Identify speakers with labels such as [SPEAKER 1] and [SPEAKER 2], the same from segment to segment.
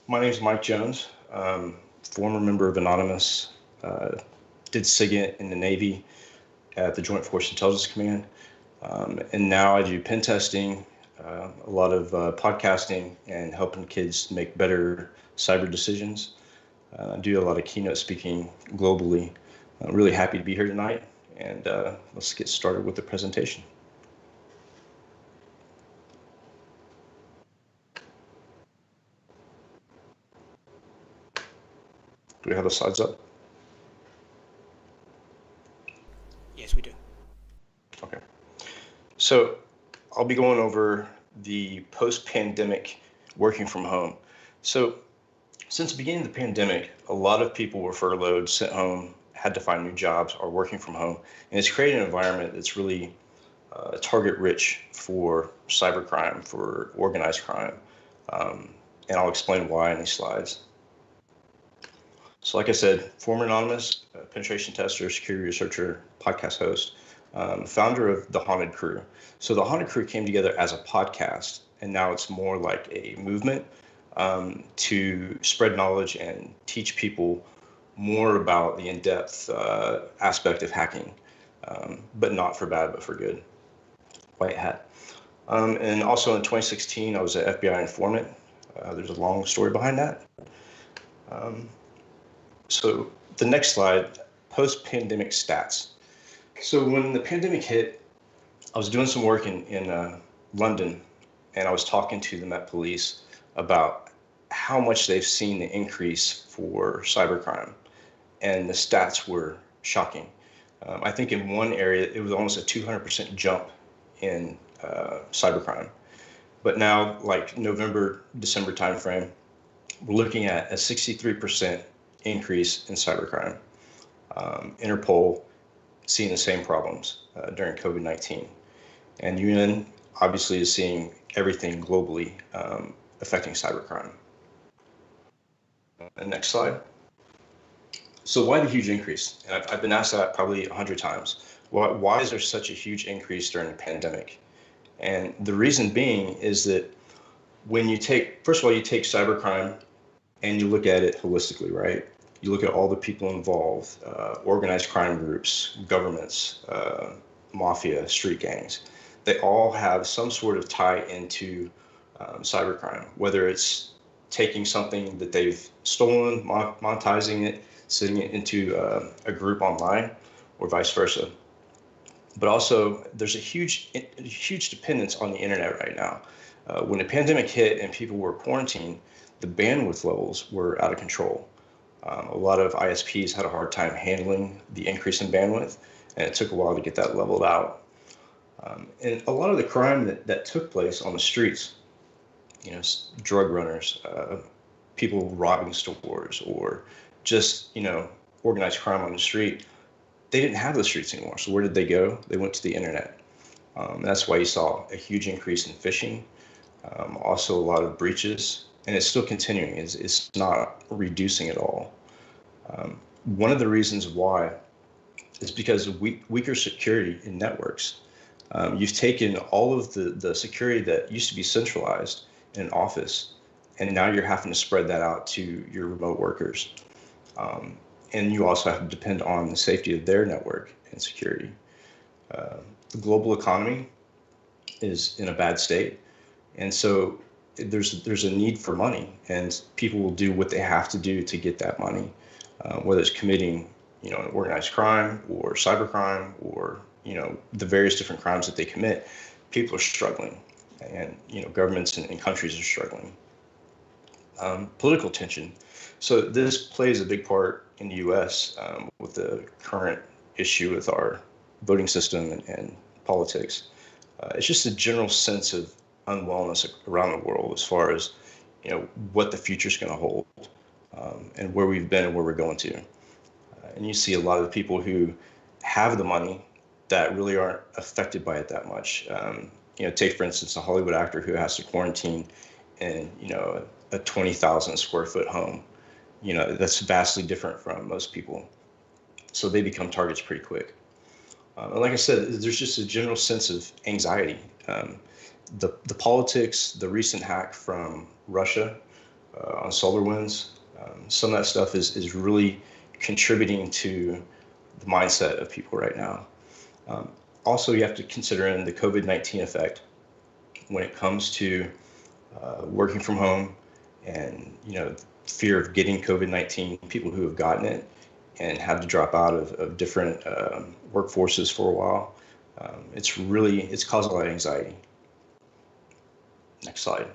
[SPEAKER 1] My name is Mike Jones, former member of Anonymous, did SIGINT in the Navy at the Joint Force Intelligence Command, and now I do pen testing, a lot of podcasting, and helping kids make better cyber decisions. I do a lot of keynote speaking globally. I'm really happy to be here tonight, and let's get started with the presentation. Do we have the slides up?
[SPEAKER 2] Yes, we do.
[SPEAKER 1] Okay. So I'll be going over the post-pandemic working from home. So since the beginning of the pandemic, a lot of people were furloughed, sent home, had to find new jobs, are working from home. And it's created an environment that's really target rich for cybercrime, for organized crime. And I'll explain why in these slides. So like I said, former Anonymous, penetration tester, security researcher, podcast host, founder of The Haunted Crew. So The Haunted Crew came together as a podcast, and now it's more like a movement to spread knowledge and teach people more about the in-depth aspect of hacking, but not for bad, but for good. White hat. And also in 2016, I was an FBI informant. There's a long story behind that. So the next slide, post-pandemic stats. So when the pandemic hit, I was doing some work in London, and I was talking to the Met Police about how much they've seen the increase for cybercrime, and the stats were shocking. I think in one area, it was almost a 200% jump in cybercrime. But now, like November, December timeframe, we're looking at a 63% increase in cybercrime. Interpol seeing the same problems during COVID-19. And UN obviously is seeing everything globally affecting cybercrime. Next slide. So why the huge increase? And I've been asked that probably 100 times. Why is there such a huge increase during the pandemic? And the reason being is that when you take, first of all, you take cybercrime and you look at it holistically, right? You look at all the people involved, organized crime groups, governments, mafia, street gangs. They all have some sort of tie into cybercrime, whether it's taking something that they've stolen, monetizing it, sending it into a group online, or vice versa. But also, there's a huge dependence on the internet right now. When the pandemic hit and people were quarantined, the bandwidth levels were out of control. A lot of ISPs had a hard time handling the increase in bandwidth, and it took a while to get that leveled out. And a lot of the crime that took place on the streets, you know, drug runners, people robbing stores, or just, you know, organized crime on the street, they didn't have the streets anymore. So where did they go? They went to the internet. That's why you saw a huge increase in phishing, also a lot of breaches. And it's still continuing. It's not reducing at all. One of the reasons why is because of weaker security in networks. You've taken all of the security that used to be centralized in an office, and now you're having to spread that out to your remote workers. And you also have to depend on the safety of their network and security. The global economy is in a bad state, and so there's a need for money, and people will do what they have to do to get that money, whether it's committing, you know, an organized crime or cybercrime, or, you know, the various different crimes that they commit. People are struggling, and, you know, governments and countries are struggling. Political tension. So this plays a big part in the U.S. With the current issue with our voting system and politics. It's just a general sense of unwellness around the world as far as, you know, what the future's going to hold, and where we've been and where we're going to. And you see a lot of the people who have the money that really aren't affected by it that much. You know, take for instance a Hollywood actor who has to quarantine in, you know, a 20,000 square foot home. You know, that's vastly different from most people. So they become targets pretty quick. And like I said, there's just a general sense of anxiety. The politics, the recent hack from Russia on solar winds. Some of that stuff is really contributing to the mindset of people right now. Also, you have to consider in the COVID-19 effect when it comes to working from home and, fear of getting COVID-19, people who have gotten it and had to drop out of different workforces for a while. It's caused a lot of anxiety. Next slide.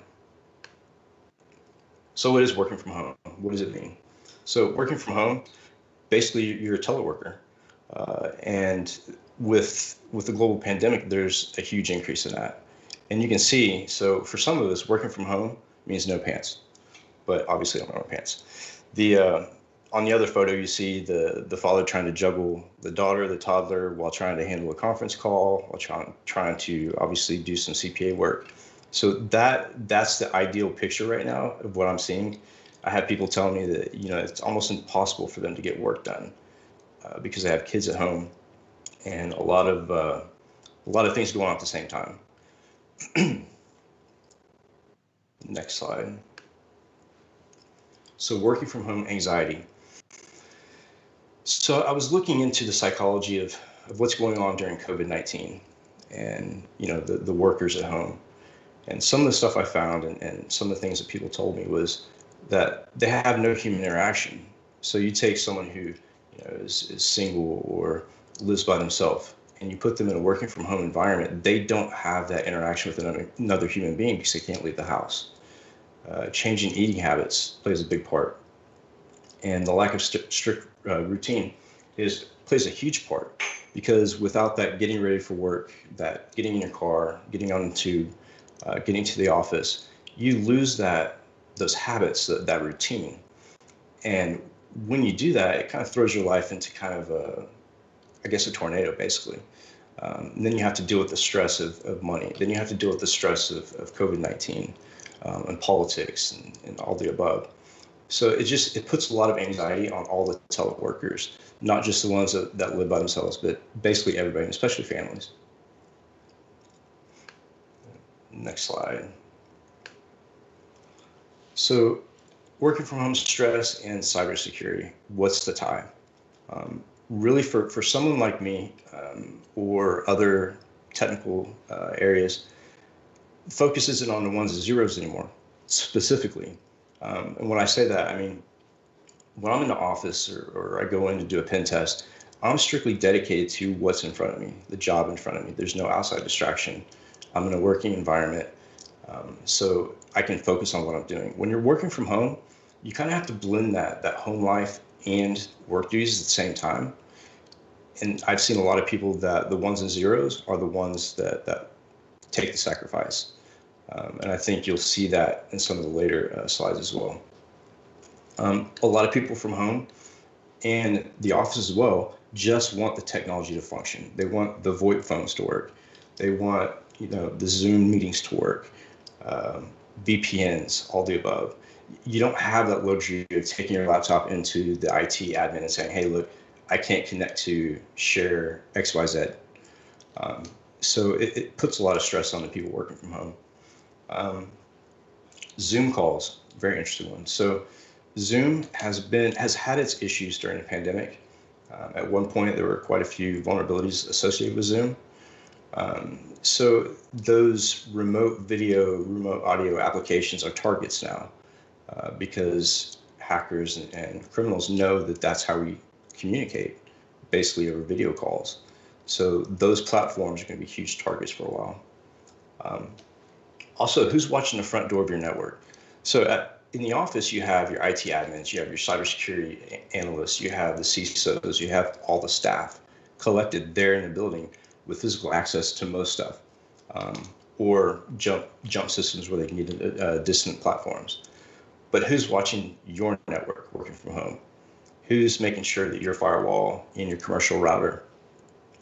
[SPEAKER 1] So what is working from home? What does it mean? So working from home, basically you're a teleworker. And with the global pandemic, there's a huge increase in that. And you can see, so for some of us, working from home means no pants, but obviously I don't wear pants. On the other photo, you see the father trying to juggle the daughter, the toddler, while trying to handle a conference call, while trying to obviously do some CPA work. So that's the ideal picture right now of what I'm seeing. I have people telling me that, it's almost impossible for them to get work done because they have kids at home and a lot of things going on at the same time. Next slide. So working from home anxiety. So I was looking into the psychology of what's going on during COVID-19 and, the workers at home. And some of the stuff I found and some of the things that people told me was that they have no human interaction. So you take someone who is single or lives by themselves and you put them in a working from home environment, they don't have that interaction with another human being because they can't leave the house. Changing eating habits plays a big part. And the lack of strict routine plays a huge part because without that getting ready for work, that getting in your car, getting on the tube, getting to the office, you lose those habits, that routine. And when you do that, it kind of throws your life into kind of a tornado, basically. And then you have to deal with the stress of money. Then you have to deal with the stress of COVID-19 and politics and all the above. So it puts a lot of anxiety on all the teleworkers, not just the ones that live by themselves, but basically everybody, especially families. Next slide. So working from home stress and cybersecurity, what's the tie? Really for someone like me or other technical areas, focus isn't on the ones and zeros anymore, specifically. And when I say that, I mean, when I'm in the office or I go in to do a pen test, I'm strictly dedicated to what's in front of me, the job in front of me. There's no outside distraction. I'm in a working environment, so I can focus on what I'm doing. When you're working from home, you kind of have to blend that home life and work duties at the same time. And I've seen a lot of people that the ones and zeros are the ones that take the sacrifice. And I think you'll see that in some of the later slides as well. A lot of people from home and the office as well just want the technology to function. They want the VoIP phones to work. They want the Zoom meetings to work, VPNs, all the above. You don't have that luxury of taking your laptop into the IT admin and saying, hey, look, I can't connect to share XYZ. So it puts a lot of stress on the people working from home. Zoom calls, very interesting one. So Zoom has had its issues during the pandemic. At one point, there were quite a few vulnerabilities associated with Zoom. So those remote video, remote audio applications are targets now because hackers and criminals know that that's how we communicate, basically over video calls. So those platforms are going to be huge targets for a while. Also, who's watching the front door of your network? So in the office, you have your IT admins, you have your cybersecurity analysts, you have the CISOs, you have all the staff collected there in the building with physical access to most stuff, or jump systems where they can get distant platforms. But who's watching your network working from home? Who's making sure that your firewall and your commercial router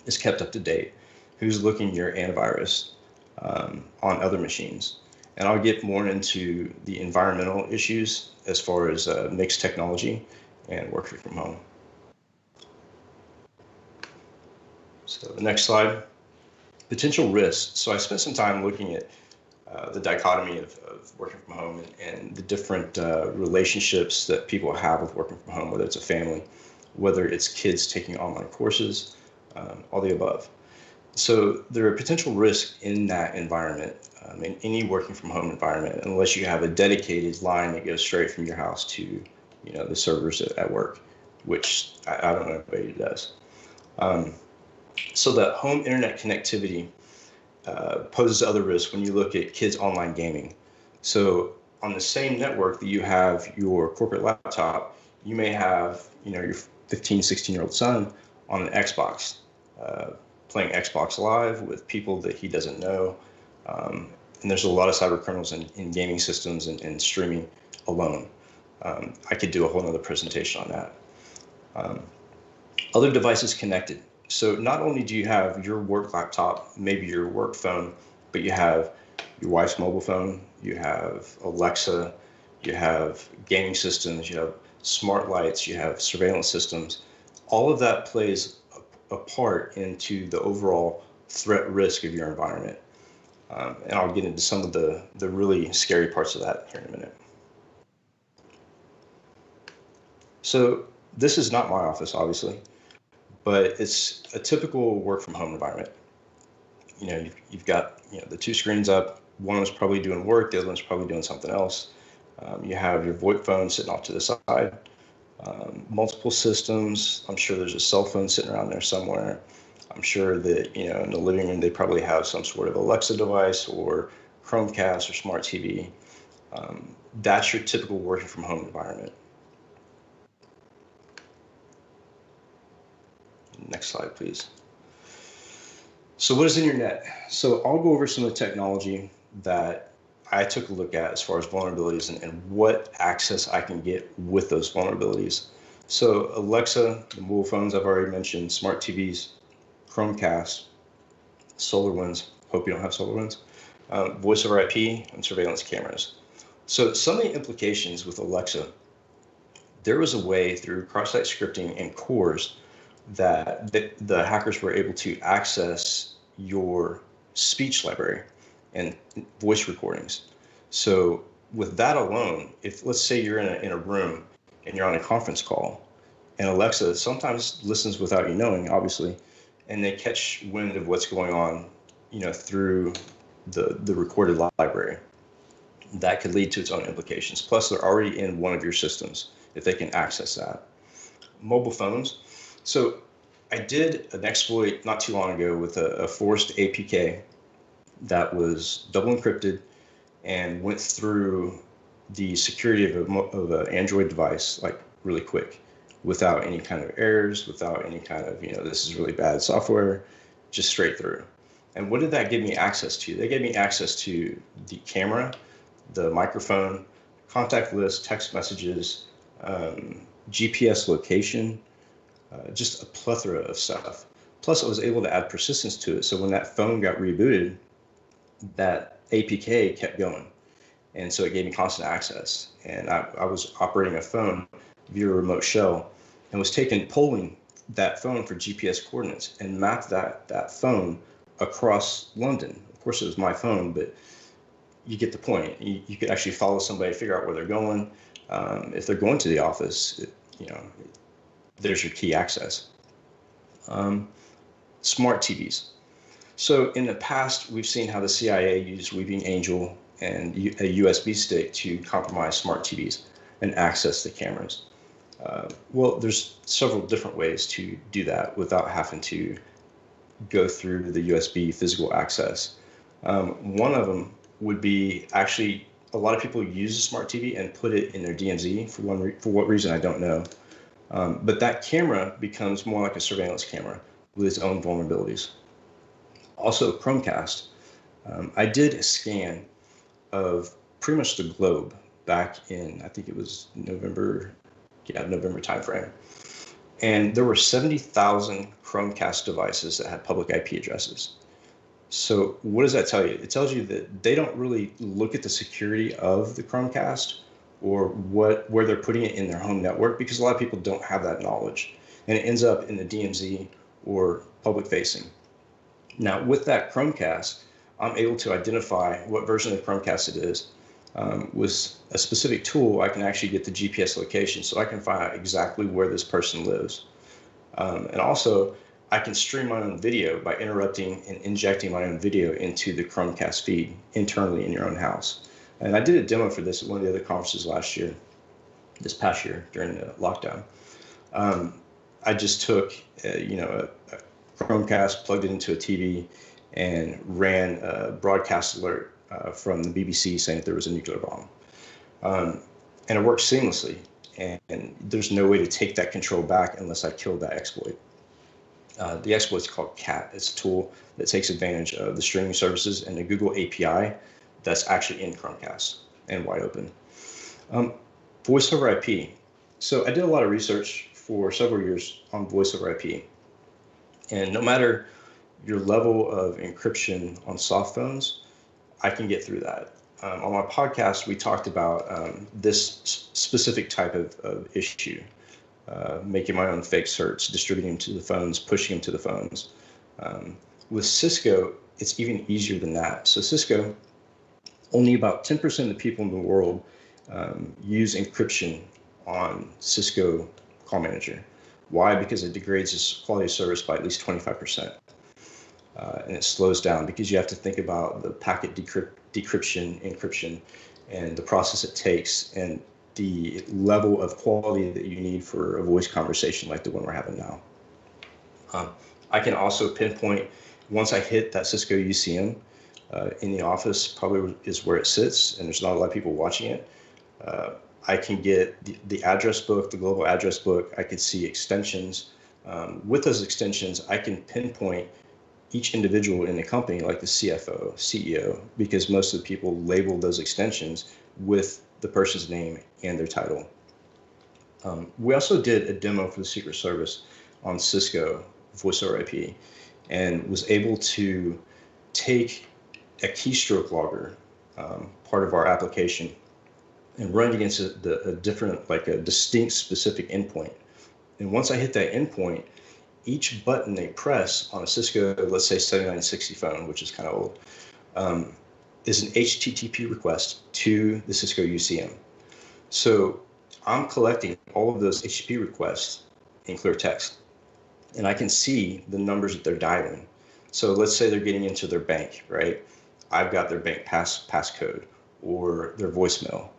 [SPEAKER 1] is kept up to date? Who's looking at your antivirus on other machines? And I'll get more into the environmental issues as far as mixed technology and working from home. So the next slide, potential risks. So I spent some time looking at the dichotomy of working from home and the different relationships that people have with working from home, whether it's a family, whether it's kids taking online courses, all the above. So there are potential risks in that environment, in any working from home environment, unless you have a dedicated line that goes straight from your house to, the servers at work, which I don't know if anybody does. So that home internet connectivity poses other risks when you look at kids online gaming. So on the same network that you have your corporate laptop, you may have, your 15, 16-year-old son on an Xbox, playing Xbox Live with people that he doesn't know. And there's a lot of cyber criminals in gaming systems and streaming alone. I could do a whole nother presentation on that. Other devices connected. So not only do you have your work laptop, maybe your work phone, but you have your wife's mobile phone, you have Alexa, you have gaming systems, you have smart lights, you have surveillance systems. All of that plays a part into the overall threat risk of your environment. And I'll get into some of the really scary parts of that here in a minute. So this is not my office, obviously, but it's a typical work from home environment. You've got the two screens up. One is probably doing work, the other one's probably doing something else. You have your VoIP phone sitting off to the side. Multiple systems. I'm sure there's a cell phone sitting around there somewhere. I'm sure that in the living room they probably have some sort of Alexa device or Chromecast or smart TV. That's your typical working from home environment. Next slide, please. So what is in your net? So I'll go over some of the technology that I took a look at as far as vulnerabilities and what access I can get with those vulnerabilities. So Alexa, the mobile phones I've already mentioned, smart TVs, Chromecast, SolarWinds, hope you don't have SolarWinds, voice over IP, and surveillance cameras. So some of the implications with Alexa, there was a way through cross-site scripting and cores that the hackers were able to access your speech library and voice recordings. So with that alone, if let's say you're in a room and you're on a conference call, and Alexa sometimes listens without you knowing, obviously, and they catch wind of what's going on, through the recorded library, that could lead to its own implications. Plus, they're already in one of your systems if they can access that. Mobile phones. So I did an exploit not too long ago with a forced APK that was double encrypted and went through the security of an Android device like really quick, without any kind of errors, without any kind of, this is really bad software, just straight through. And what did that give me access to? They gave me access to the camera, the microphone, contact list, text messages, GPS location, just a plethora of stuff. Plus, I was able to add persistence to it. So when that phone got rebooted, that APK kept going. And so it gave me constant access. And I was operating a phone via a remote shell and was polling that phone for GPS coordinates and mapped that phone across London. Of course, it was my phone, but you get the point. You could actually follow somebody, figure out where they're going. If they're going to the office, there's your key access. Smart TVs. So in the past, we've seen how the CIA used Weeping Angel and a USB stick to compromise smart TVs and access the cameras. Well, there's several different ways to do that without having to go through the USB physical access. One of them would be actually a lot of people use a smart TV and put it in their DMZ for what reason, I don't know. But that camera becomes more like a surveillance camera with its own vulnerabilities. Also, Chromecast. I did a scan of pretty much the globe back in, I think it was November timeframe. And there were 70,000 Chromecast devices that had public IP addresses. So what does that tell you? It tells you that they don't really look at the security of the Chromecast or where they're putting it in their home network, because a lot of people don't have that knowledge. And it ends up in the DMZ or public facing. Now, with that Chromecast, I'm able to identify what version of Chromecast it is. With a specific tool, I can actually get the GPS location, so I can find out exactly where this person lives. And also, I can stream my own video by interrupting and injecting my own video into the Chromecast feed internally in your own house. And I did a demo for this at one of the other conferences this past year during the lockdown. I just took, a Chromecast, plugged it into a TV, and ran a broadcast alert from the BBC saying that there was a nuclear bomb. And it worked seamlessly. And there's no way to take that control back unless I kill that exploit. The exploit is called CAT. It's a tool that takes advantage of the streaming services and the Google API that's actually in Chromecast and wide open. Voice over IP. So I did a lot of research for several years on voice over IP. And no matter your level of encryption on soft phones, I can get through that. On my podcast, we talked about this specific type of issue, making my own fake certs, distributing them to the phones, pushing them to the phones. With Cisco, it's even easier than that. So Cisco, only about 10% of the people in the world use encryption on Cisco Call Manager. Why? Because it degrades its quality of service by at least 25%. And it slows down because you have to think about the packet decryption, encryption, and the process it takes and the level of quality that you need for a voice conversation like the one we're having now. I can also pinpoint, once I hit that Cisco UCM in the office, probably is where it sits, and there's not a lot of people watching it. I can get the address book, the global address book. I can see extensions. With those extensions, I can pinpoint each individual in the company, like the CFO, CEO, because most of the people label those extensions with the person's name and their title. We also did a demo for the Secret Service on Cisco voice over IP and was able to take a keystroke logger, part of our application, and run it against a different, like a distinct specific endpoint. And once I hit that endpoint, each button they press on a Cisco, let's say 7960 phone, which is kind of old, is an HTTP request to the Cisco UCM. So I'm collecting all of those HTTP requests in clear text, and I can see the numbers that they're dialing. So let's say they're getting into their bank, right? I've got their bank passcode or their voicemail.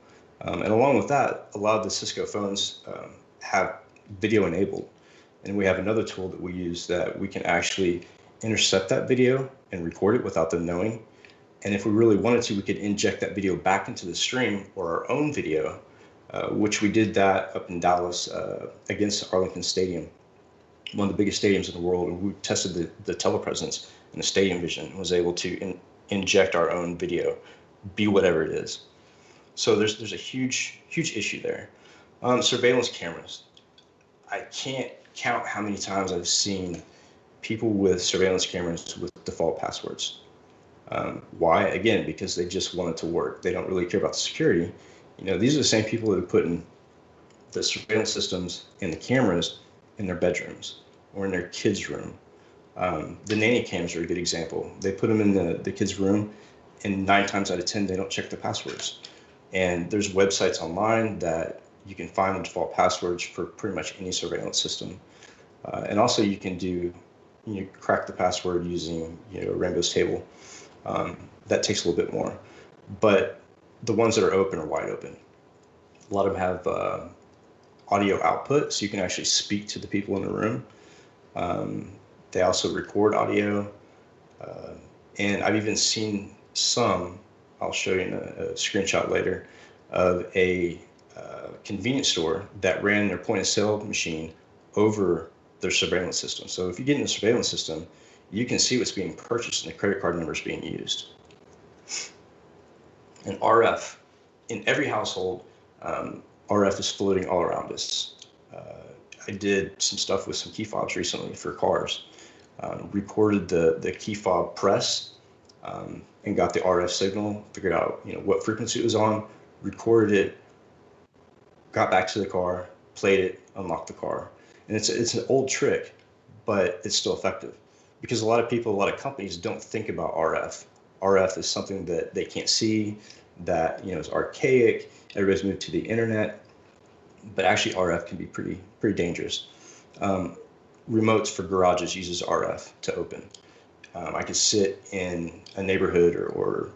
[SPEAKER 1] And along with that, a lot of the Cisco phones have video enabled. And we have another tool that we use that we can actually intercept that video and record it without them knowing. And if we really wanted to, we could inject that video back into the stream or our own video, which we did that up in Dallas against Arlington Stadium, one of the biggest stadiums in the world. And we tested the telepresence and the stadium vision and was able to inject our own video, be whatever it is. So there's a huge issue there. Surveillance cameras. I can't count how many times I've seen people with surveillance cameras with default passwords. Why? Again, because they just want it to work. They don't really care about the security. These are the same people that are putting the surveillance systems and the cameras in their bedrooms or in their kids' room. The nanny cams are a good example. They put them in the kids' room, and 9 times out of 10, they don't check the passwords. And there's websites online that you can find the default passwords for pretty much any surveillance system. And also you can crack the password using Rainbow's table. That takes a little bit more. But the ones that are open are wide open. A lot of them have audio output, so you can actually speak to the people in the room. They also record audio. And I've even seen some, I'll show you in a screenshot later, of a convenience store that ran their point of sale machine over their surveillance system. So if you get in the surveillance system, you can see what's being purchased and the credit card numbers being used. And RF, in every household, RF is floating all around us. I did some stuff with some key fobs recently for cars, recorded the key fob press, and got the RF signal, figured out what frequency it was on, recorded it, got back to the car, played it, unlocked the car. And it's an old trick, but it's still effective because a lot of people, a lot of companies don't think about RF. RF is something that they can't see, that is archaic. Everybody's moved to the internet, but actually RF can be pretty dangerous. Remotes for garages uses RF to open. I could sit in a neighborhood or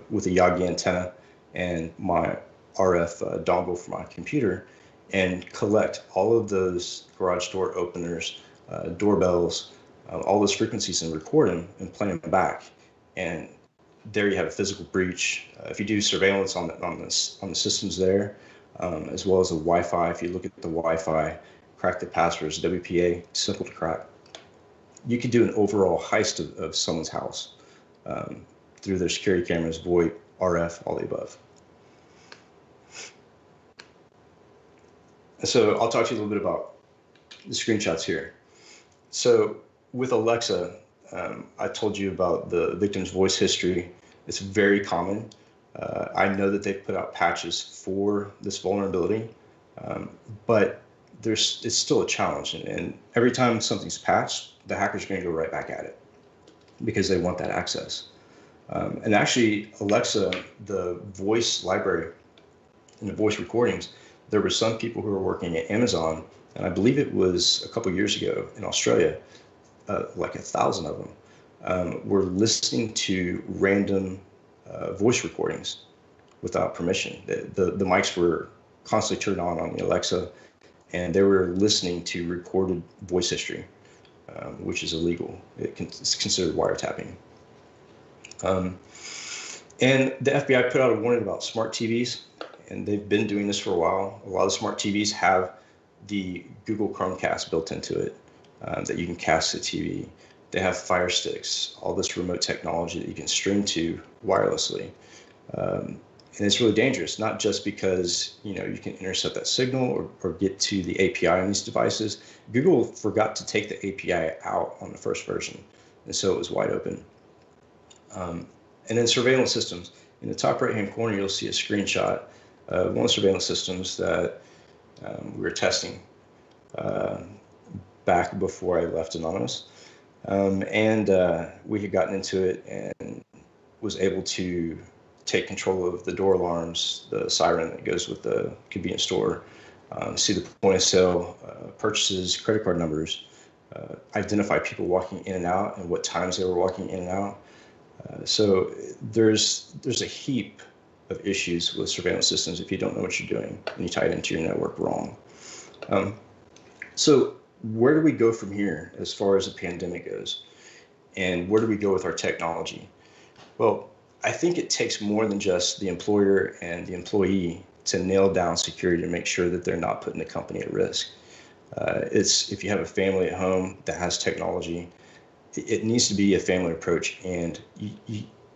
[SPEAKER 1] with a Yagi antenna and my RF dongle for my computer and collect all of those garage door openers, doorbells, all those frequencies and record them and play them back. And there you have a physical breach. If you do surveillance on the systems there, as well as the Wi-Fi, if you look at the Wi-Fi, crack the passwords, WPA, simple to crack. You could do an overall heist of someone's house through their security cameras, VoIP, RF, all the above. So I'll talk to you a little bit about the screenshots here. So with Alexa, I told you about the victim's voice history. It's very common. I know that they've put out patches for this vulnerability, but it's still a challenge. And every time something's patched, the hacker's going to go right back at it because they want that access. And actually, Alexa, the voice library and the voice recordings, there were some people who were working at Amazon, and I believe it was a couple of years ago in Australia, like 1,000 of them, were listening to random voice recordings without permission. The mics were constantly turned on the Alexa, and they were listening to recorded voice history, which is illegal. It's considered wiretapping. And the FBI put out a warning about smart TVs, and they've been doing this for a while. A lot of smart TVs have the Google Chromecast built into it that you can cast to TV. They have Fire Sticks, all this remote technology that you can stream to wirelessly. And it's really dangerous, not just because you can intercept that signal or get to the API on these devices. Google forgot to take the API out on the first version, and so it was wide open. And then surveillance systems. In the top right-hand corner, you'll see a screenshot of one of the surveillance systems that we were testing back before I left Anonymous. And we had gotten into it and was able to take control of the door alarms, the siren that goes with the convenience store, see the point of sale, purchases, credit card numbers, identify people walking in and out and what times they were walking in and out. So there's a heap of issues with surveillance systems if you don't know what you're doing and you tie it into your network wrong. So where do we go from here as far as the pandemic goes? And where do we go with our technology? Well, I think it takes more than just the employer and the employee to nail down security to make sure that they're not putting the company at risk. It's if you have a family at home that has technology, it needs to be a family approach, and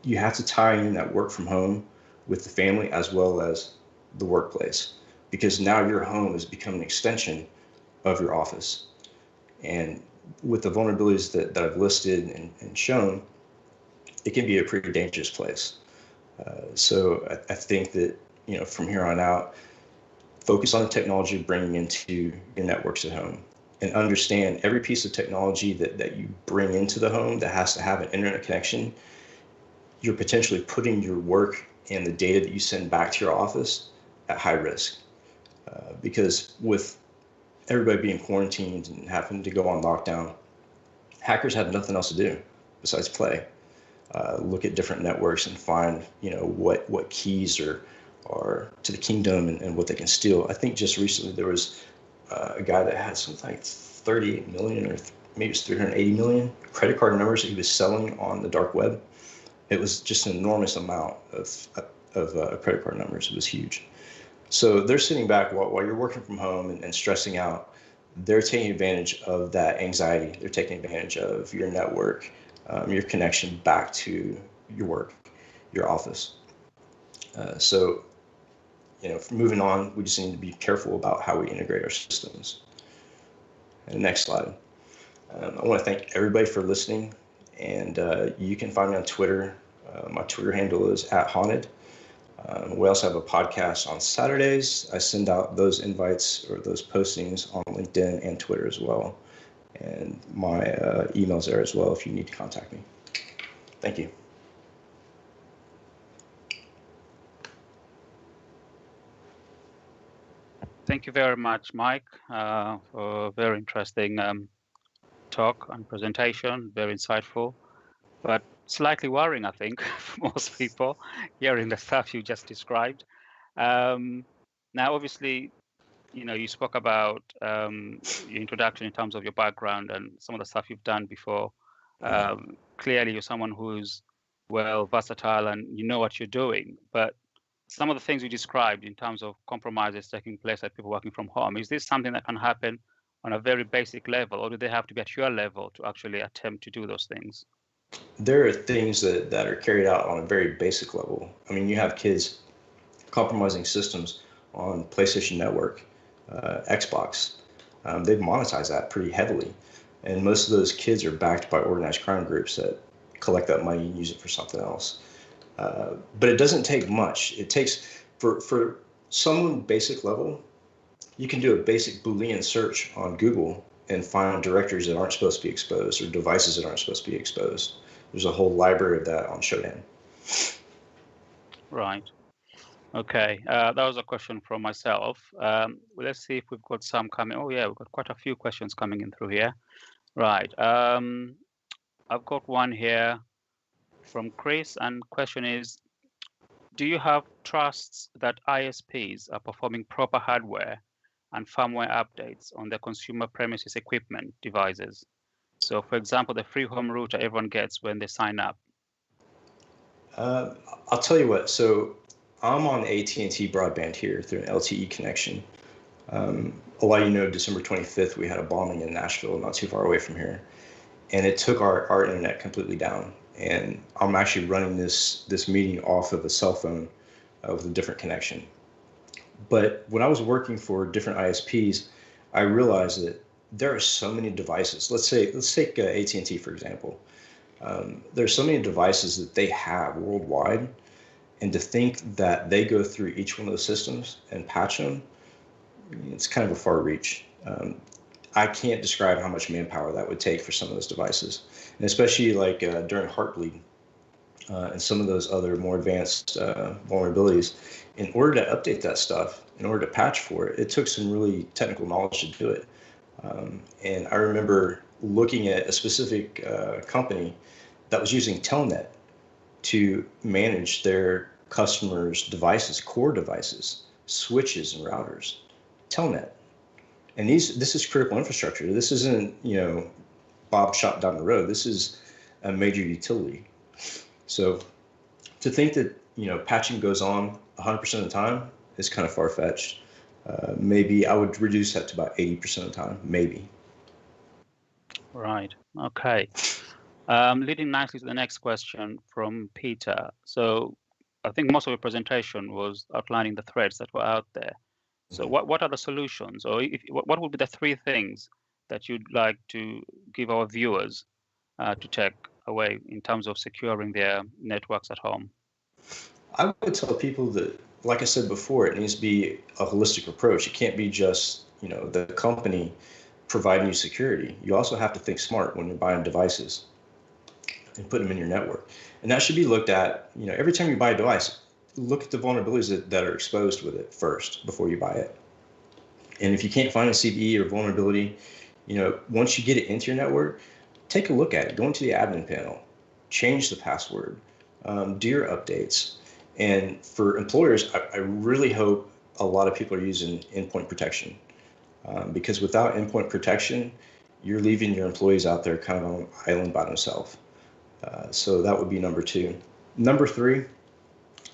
[SPEAKER 1] you have to tie in that work from home with the family as well as the workplace, because now your home has become an extension of your office. And with the vulnerabilities that I've listed and shown, it can be a pretty dangerous place. So I think that from here on out, focus on the technology bringing into your networks at home, and understand every piece of technology that you bring into the home that has to have an internet connection, you're potentially putting your work and the data that you send back to your office at high risk. Because with everybody being quarantined and having to go on lockdown, hackers have nothing else to do besides play. Look at different networks and find what keys are to the kingdom and what they can steal. I think just recently there was a guy that had something like 38 million or maybe it's 380 million credit card numbers that he was selling on the dark web. It was just an enormous amount of credit card numbers. It was huge. So they're sitting back while you're working from home and stressing out. They're taking advantage of that anxiety. They're taking advantage of your network, your connection back to your work, your office. So moving on, we just need to be careful about how we integrate our systems. And next slide. I want to thank everybody for listening, and you can find me on Twitter. My Twitter handle is @haunted. We also have a podcast on Saturdays. I send out those invites or those postings on LinkedIn and Twitter as well. And my email's there as well if you need to contact me. Thank you.
[SPEAKER 3] Thank you very much, Mike, for a very interesting talk and presentation, very insightful, but slightly worrying, I think, for most people, hearing the stuff you just described. Now, obviously, you spoke about your introduction in terms of your background and some of the stuff you've done before. Clearly, you're someone who's, well, versatile and you know what you're doing, but some of the things you described in terms of compromises taking place at people working from home, is this something that can happen on a very basic level, or do they have to be at your level to actually attempt to do those things?
[SPEAKER 1] There are things that are carried out on a very basic level. I mean, you have kids compromising systems on PlayStation Network, Xbox. They've monetized that pretty heavily. And most of those kids are backed by organized crime groups that collect that money and use it for something else. But it doesn't take much. It takes, for some basic level, you can do a basic Boolean search on Google and find directories that aren't supposed to be exposed or devices that aren't supposed to be exposed. There's a whole library of that on Shodan.
[SPEAKER 3] Right. Okay, that was a question from myself. Let's see if we've got some coming. Oh yeah, we've got quite a few questions coming in through here. Right. I've got one here from Chris, and question is, do you have trusts that ISPs are performing proper hardware and firmware updates on their consumer premises equipment devices? So for example, the free home router everyone gets when they sign up.
[SPEAKER 1] I'll tell you what, so I'm on AT&T broadband here through an LTE connection. A lot of you know, December 25th, we had a bombing in Nashville, not too far away from here. And it took our internet completely down. And I'm actually running this meeting off of a cell phone with a different connection. But when I was working for different ISPs, I realized that there are so many devices. Let's take AT&T, for example. There's so many devices that they have worldwide. And to think that they go through each one of those systems and patch them, it's kind of a far reach. I can't describe how much manpower that would take for some of those devices, and especially like during Heartbleed and some of those other more advanced vulnerabilities. In order to update that stuff, in order to patch for it, it took some really technical knowledge to do it. And I remember looking at a specific company that was using Telnet to manage their customers' devices, core devices, switches and routers. Telnet. And this is critical infrastructure. This isn't, Bob shop down the road. This is a major utility. So to think that, patching goes on 100% of the time is kind of far-fetched. Maybe I would reduce that to about 80% of the time, maybe.
[SPEAKER 3] Right. Okay. Leading nicely to the next question from Peter. So I think most of your presentation was outlining the threats that were out there. So what are the solutions, or what would be the three things that you'd like to give our viewers to take away in terms of securing their networks at home?
[SPEAKER 1] I would tell people that, like I said before, it needs to be a holistic approach. It can't be just, the company providing you security. You also have to think smart when you're buying devices and put them in your network. And that should be looked at, every time you buy a device, look at the vulnerabilities that are exposed with it first before you buy it. And if you can't find a CVE or vulnerability, once you get it into your network, take a look at it. Go into the admin panel, change the password, do your updates. And for employers, I really hope a lot of people are using endpoint protection, because without endpoint protection, you're leaving your employees out there kind of on an island by themselves. So that would be number 2. Number 3,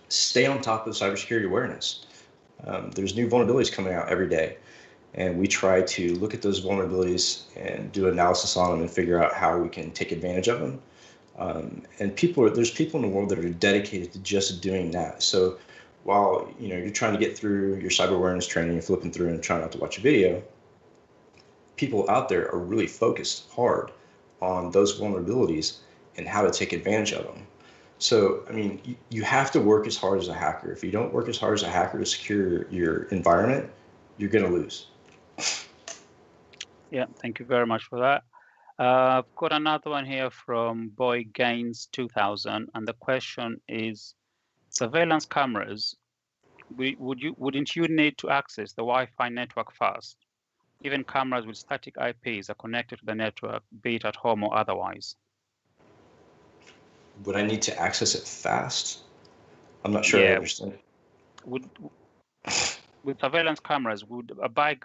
[SPEAKER 1] stay on top of cybersecurity awareness. There's new vulnerabilities coming out every day, and we try to look at those vulnerabilities and do analysis on them and figure out how we can take advantage of them. And there's people in the world that are dedicated to just doing that. So while you're trying to get through your cyber awareness training and flipping through and trying not to watch a video, people out there are really focused hard on those vulnerabilities and how to take advantage of them. So, you have to work as hard as a hacker. If you don't work as hard as a hacker to secure your environment, you're going to lose.
[SPEAKER 3] Yeah, thank you very much for that. I've got another one here from Boy Gains 2000, and the question is, surveillance cameras wouldn't you need to access the Wi-Fi network first? Even cameras with static IPs are connected to the network, be it at home or otherwise.
[SPEAKER 1] Would I need to access it fast? I'm not sure I understand.
[SPEAKER 3] With surveillance cameras, would a bad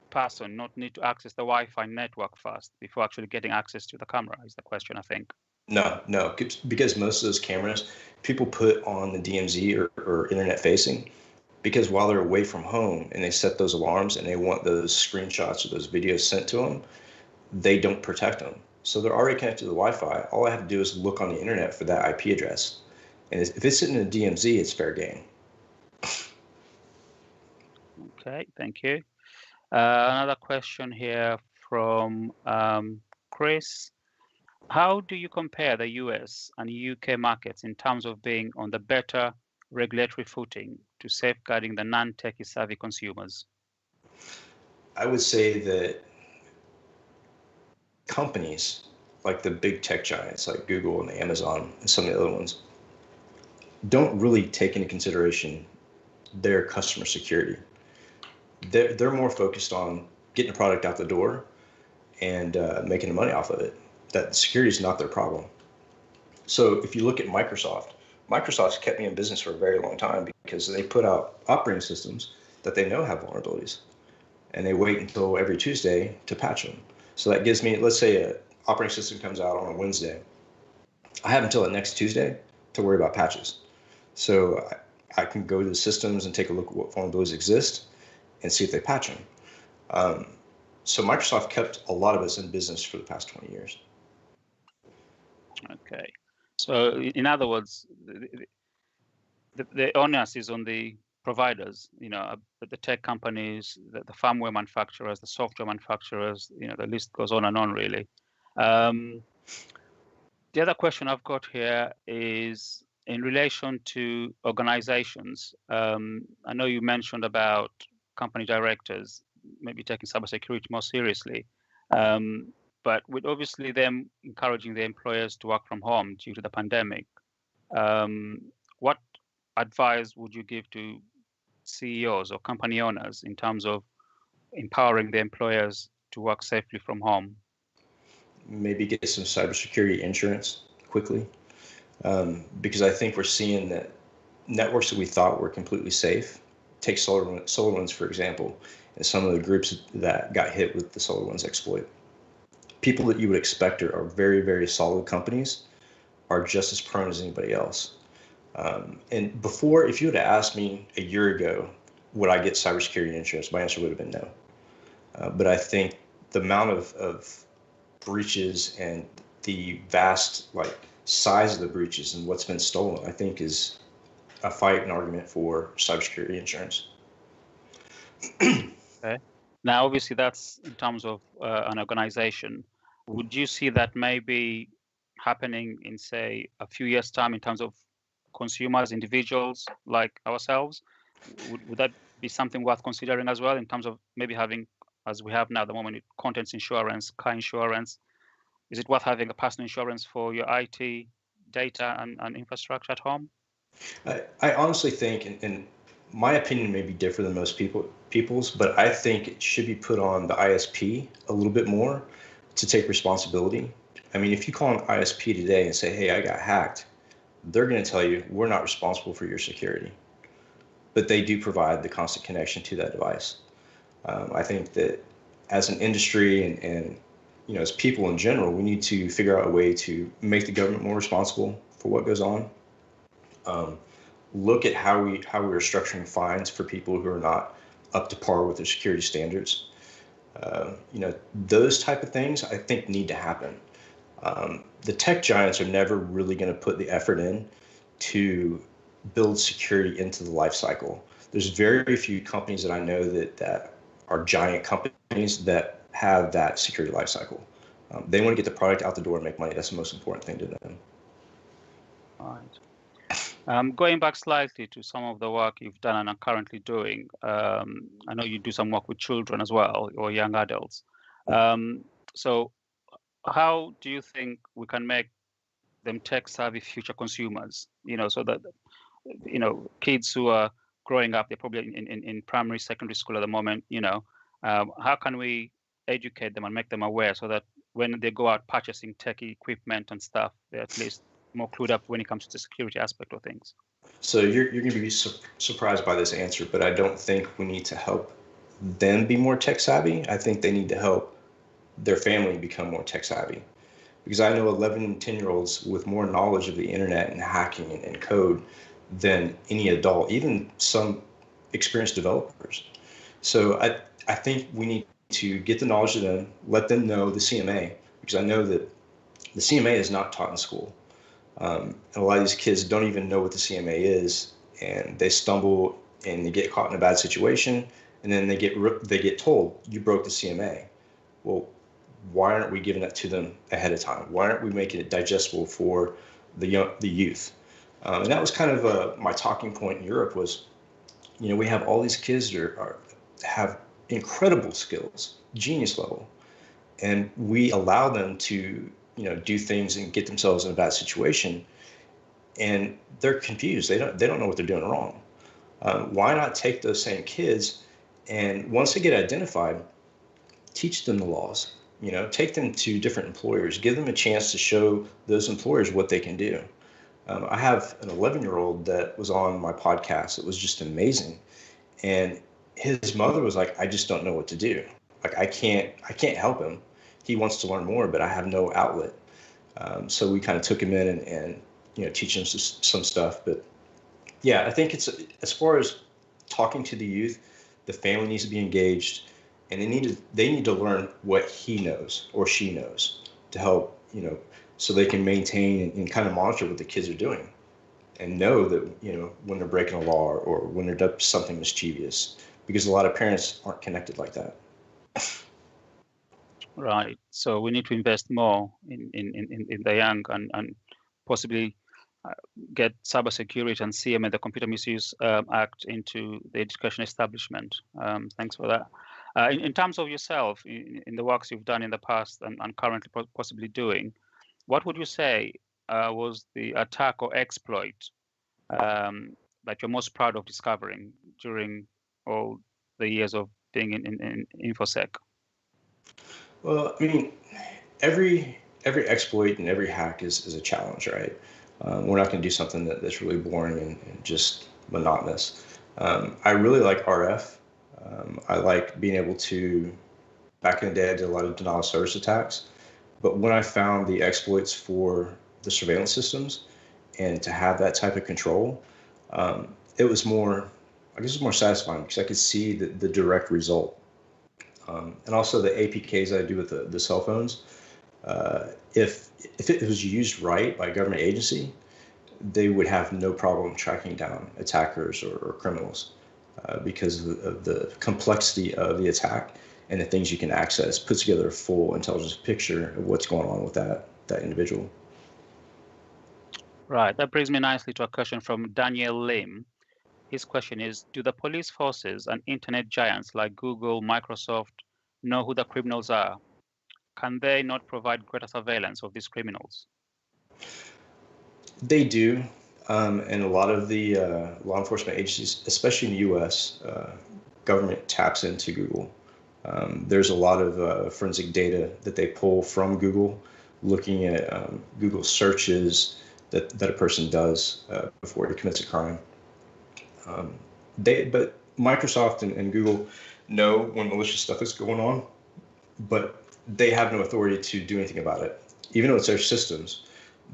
[SPEAKER 3] person not need to access the Wi-Fi network first before actually getting access to the camera? Is the question, I think.
[SPEAKER 1] No, because most of those cameras people put on the DMZ or internet facing, because while they're away from home and they set those alarms and they want those screenshots or those videos sent to them, they don't protect them. So they're already connected to the Wi-Fi. All I have to do is look on the internet for that IP address. And if it's sitting in a DMZ, it's fair game.
[SPEAKER 3] Okay, thank you. Another question here from Chris. How do you compare the US and UK markets in terms of being on the better regulatory footing to safeguarding the non-techie savvy consumers?
[SPEAKER 1] I would say that companies like the big tech giants like Google and Amazon and some of the other ones don't really take into consideration their customer security. They're more focused on getting a product out the door and making the money off of it. That security is not their problem. So if you look at Microsoft's kept me in business for a very long time because they put out operating systems that they know have vulnerabilities, and they wait until every Tuesday to patch them. So that gives me, let's say an operating system comes out on a Wednesday. I have until the next Tuesday to worry about patches. So I can go to the systems and take a look at what vulnerabilities exist and see if they patch them. So Microsoft kept a lot of us in business for the past 20 years.
[SPEAKER 3] Okay. So in other words, the onus is on the providers, the tech companies, the firmware manufacturers, the software manufacturers, the list goes on and on, really. The other question I've got here is in relation to organizations. I know you mentioned about company directors maybe taking cybersecurity more seriously, but with obviously them encouraging the employers to work from home due to the pandemic, what advice would you give to CEOs or company owners in terms of empowering the employers to work safely from home?
[SPEAKER 1] Maybe get some cybersecurity insurance quickly, because I think we're seeing that networks that we thought were completely safe, take SolarWinds for example, and some of the groups that got hit with the SolarWinds exploit. People that you would expect are very, very solid companies are just as prone as anybody else. And before, if you would have asked me a year ago, would I get cybersecurity insurance? My answer would have been no. But I think the amount of breaches and the vast size of the breaches and what's been stolen, I think is a fight and argument for cybersecurity insurance.
[SPEAKER 3] Okay. Now, obviously, that's in terms of an organization. Would you see that maybe happening in, say, a few years' time in terms of consumers, individuals like ourselves? Would that be something worth considering as well in terms of maybe having, as we have now at the moment, contents insurance, car insurance? Is it worth having a personal insurance for your IT data and infrastructure at home?
[SPEAKER 1] I honestly think, and my opinion may be different than most people's, but I think it should be put on the ISP a little bit more to take responsibility. I mean, if you call an ISP today and say, hey, I got hacked, they're going to tell you, we're not responsible for your security. But they do provide the constant connection to that device. I think that as an industry and as people in general, we need to figure out a way to make the government more responsible for what goes on. Look at how we are structuring fines for people who are not up to par with their security standards. Those type of things I think need to happen. The tech giants are never really going to put the effort in to build security into the life cycle. There's very few companies that I know that are giant companies that have that security life cycle. They want to get the product out the door and make money. That's the most important thing to them.
[SPEAKER 3] All right. Going back slightly to some of the work you've done and are currently doing, I know you do some work with children as well, or young adults. So how do you think we can make them tech-savvy future consumers? So that kids who are growing up, they're probably in primary, secondary school at the moment. How can we educate them and make them aware so that when they go out purchasing tech equipment and stuff, they're at least more clued up when it comes to the security aspect of things?
[SPEAKER 1] So you're going to be surprised by this answer, but I don't think we need to help them be more tech savvy. I think they need to help their family become more tech savvy. Because I know 11 and 10-year-olds with more knowledge of the internet and hacking and code than any adult, even some experienced developers. So I think we need to get the knowledge to them, let them know the CMA, because I know that the CMA is not taught in school. And a lot of these kids don't even know what the CMA is, and they stumble and they get caught in a bad situation, and then they get told, you broke the CMA. Well, why aren't we giving that to them ahead of time? Why aren't we making it digestible for the youth? And that was kind of my talking point in Europe was, we have all these kids that have incredible skills, genius level, and we allow them to do things and get themselves in a bad situation, and they're confused. They don't know what they're doing wrong. Why not take those same kids, and once they get identified, teach them the laws? Take them to different employers, give them a chance to show those employers what they can do. I have an 11-year-old that was on my podcast. It was just amazing. And his mother was like, I just don't know what to do. Like, I can't help him. He wants to learn more, but I have no outlet. So we kind of took him in and teach him some stuff. But yeah, I think it's, as far as talking to the youth, the family needs to be engaged, and they need to learn what he knows or she knows to help, so they can maintain and kind of monitor what the kids are doing, and know that, when they're breaking a law or when they're doing something mischievous, because a lot of parents aren't connected like that.
[SPEAKER 3] Right. So we need to invest more in the young and possibly get cybersecurity and CMA, the Computer Misuse Act, into the education establishment. Thanks for that. In terms of yourself, in the works you've done in the past and currently possibly doing, what would you say was the attack or exploit that you're most proud of discovering during all the years of being in InfoSec?
[SPEAKER 1] Well, I mean, every exploit and every hack is a challenge, right? We're not going to do something that's really boring and just monotonous. I really like RF. I like being able to, back in the day, I did a lot of denial of service attacks. But when I found the exploits for the surveillance systems and to have that type of control, it was more, I guess it was more satisfying because I could see the direct result. And also the APKs I do with the cell phones, if it was used right by a government agency, they would have no problem tracking down attackers or criminals because of the complexity of the attack and the things you can access, puts together a full intelligence picture of what's going on with that individual.
[SPEAKER 3] Right. That brings me nicely to a question from Daniel Lim. His question is, do the police forces and internet giants like Google, Microsoft know who the criminals are? Can they not provide greater surveillance of these criminals?
[SPEAKER 1] They do. And a lot of the law enforcement agencies, especially in the U.S., government taps into Google. There's a lot of forensic data that they pull from Google, looking at Google searches that a person does before he commits a crime. But Microsoft and Google know when malicious stuff is going on, but they have no authority to do anything about it. Even though it's their systems,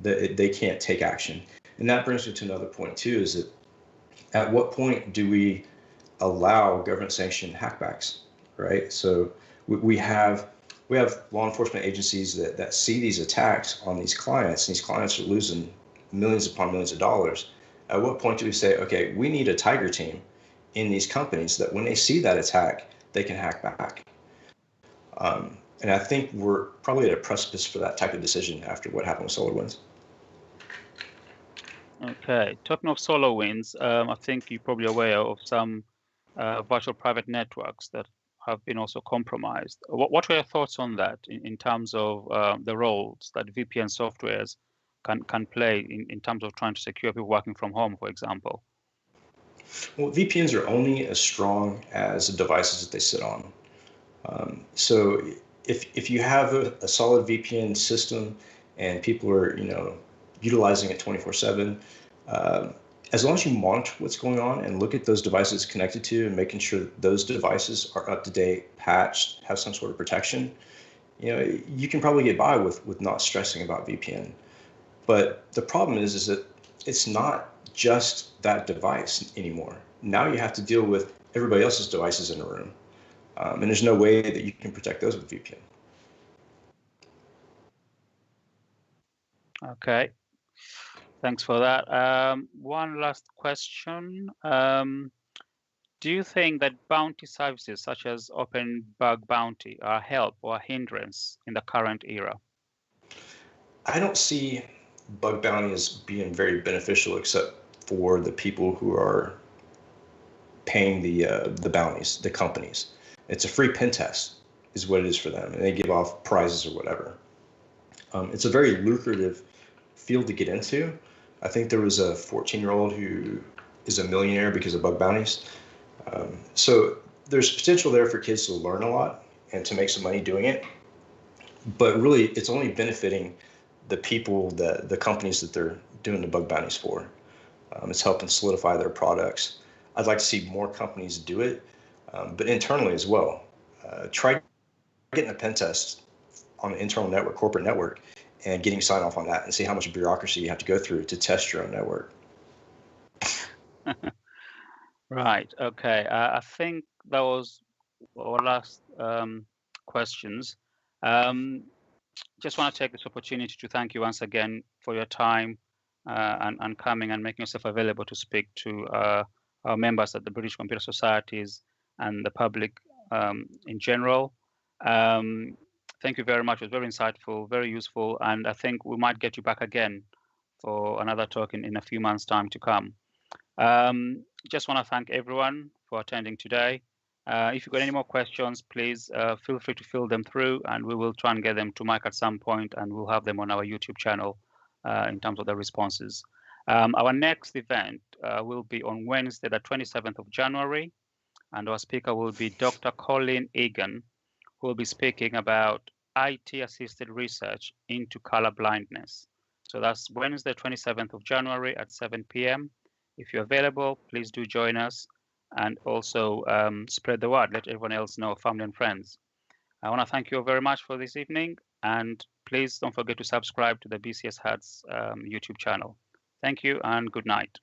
[SPEAKER 1] they can't take action. And that brings me to another point too, is that at what point do we allow government sanctioned hackbacks, right? So we have law enforcement agencies that see these attacks on these clients, and these clients are losing millions upon millions of dollars. At what point do we say, okay, we need a tiger team in these companies that when they see that attack, they can hack back? And I think we're probably at a precipice for that type of decision after what happened with SolarWinds.
[SPEAKER 3] Okay, talking of SolarWinds, I think you're probably aware of some virtual private networks that have been also compromised. What were your thoughts on that in terms of the roles that VPN softwares can play in terms of trying to secure people working from home, for example?
[SPEAKER 1] Well, VPNs are only as strong as the devices that they sit on. So if you have a solid VPN system and people are utilizing it 24/7, as long as you monitor what's going on and look at those devices connected to and making sure that those devices are up to date, patched, have some sort of protection, you can probably get by with not stressing about VPN. But the problem is that it's not just that device anymore. Now you have to deal with everybody else's devices in the room. And there's no way that you can protect those with VPN.
[SPEAKER 3] Okay, thanks for that. One last question. Do you think that bounty services such as Open Bug Bounty are a help or a hindrance in the current era?
[SPEAKER 1] I don't see bug bounty as being very beneficial, except for the people who are paying the bounties, the companies. It's a free pen test, is what it is for them, and they give off prizes or whatever. It's a very lucrative field to get into. I think there was a 14-year-old who is a millionaire because of bug bounties. So there's potential there for kids to learn a lot and to make some money doing it. But really, it's only benefiting the people, the companies that they're doing the bug bounties for. It's helping solidify their products. I'd like to see more companies do it, but internally as well. Try getting a pen test on an internal network, corporate network, and getting sign off on that and see how much bureaucracy you have to go through to test your own network.
[SPEAKER 3] Right. Okay. I think that was our last questions. Just want to take this opportunity to thank you once again for your time and coming and making yourself available to speak to our members at the British Computer Societies and the public in general. Thank you very much. It was very insightful, very useful, and I think we might get you back again for another talk in a few months' time to come. Just want to thank everyone for attending today. If you've got any more questions, please feel free to fill them through, and we will try and get them to Mike at some point, and we'll have them on our YouTube channel in terms of the responses. Our next event will be on Wednesday, the 27th of January, and our speaker will be Dr. Colin Egan, who will be speaking about IT-assisted research into color blindness. So that's Wednesday, 27th of January at 7 p.m. If you're available, please do join us, and also spread the word. Let everyone else know, family and friends. I want to thank you all very much for this evening, and please don't forget to subscribe to the BCS Hats YouTube channel. Thank you and good night.